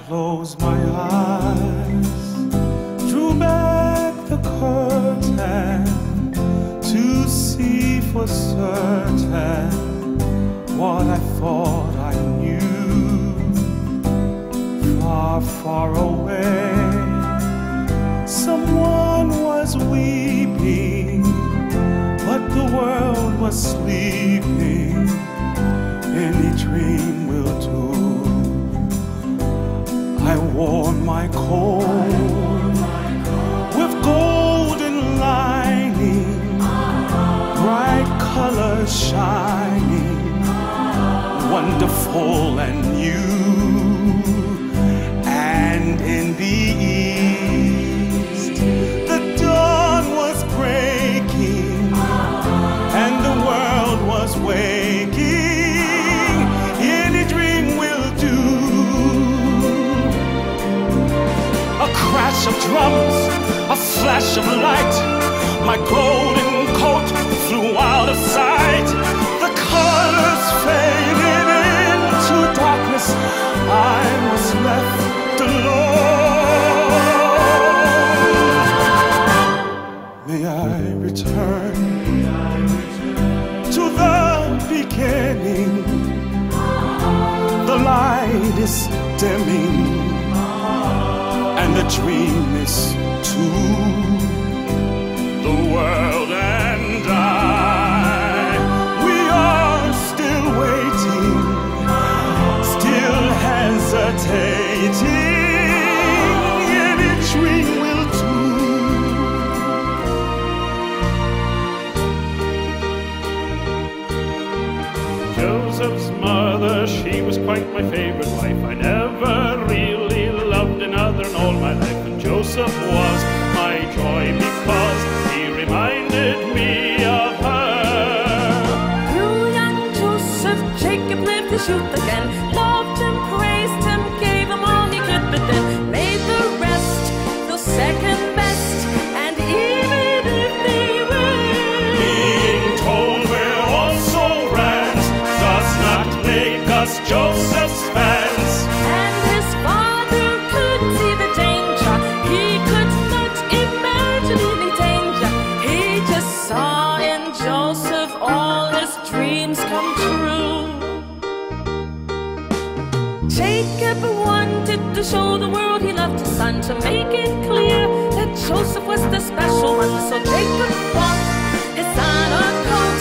closed my eyes, drew back the curtain to see for certain what I thought I knew. Far, far away, someone was weeping, but the world was sleeping. Any dream will do. I wore my coat with golden lining, bright colors shining, wonderful and new. And in the east, the dawn was breaking, and the world was waking. Any dream will do. A crash of drums, a flash of light, my golden coat flew out of sight. The colors faded into darkness, I was left alone. May I return to the beginning. The light is dimming, and the dream is too. The world and I, we are still waiting, still hesitating. Any dream will do. Joseph's mother, she was quite my favorite wife. I never really loved another in all my life. And Joseph was my joy because he reminded me of her. Through young Joseph, Jacob lived to shoot again, loved him, praised him, gave him all he could, but then made the rest feel second best. And even if they were, Being told we're also friends does not make us Joseph's fans. and his father could see the danger, he could not imagine any danger. He just saw in Joseph all his dreams come true. Jacob wanted to show the world he loved his son, to make it clear that Joseph was the special one. So Jacob bought his son a coat,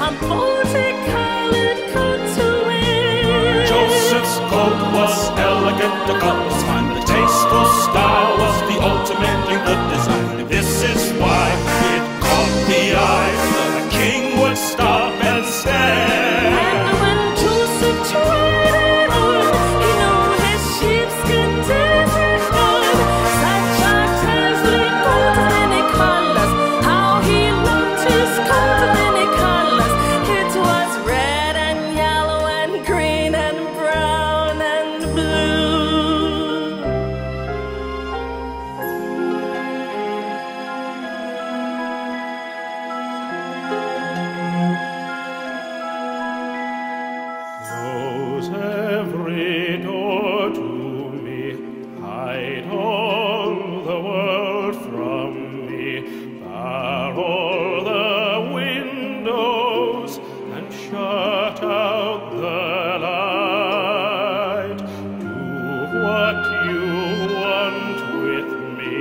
a multicolored coat to wear. Joseph's coat was elegant, the cut was fine, the tasteful style was the ultimate in good design. And this is why it caught the eye, the king would stop and stare. And when Joseph tried it on, he knew his sheepskin didn't run. Such a dazzling coat of many colors, how he loved his coat of many colors. It was red and yellow and green and brown and blue. Close every door to me, hide all the world from me, bar all the windows, and shut out the light. Do what you want with me,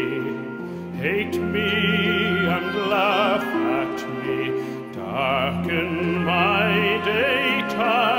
hate me and laugh at me, darken my daytime.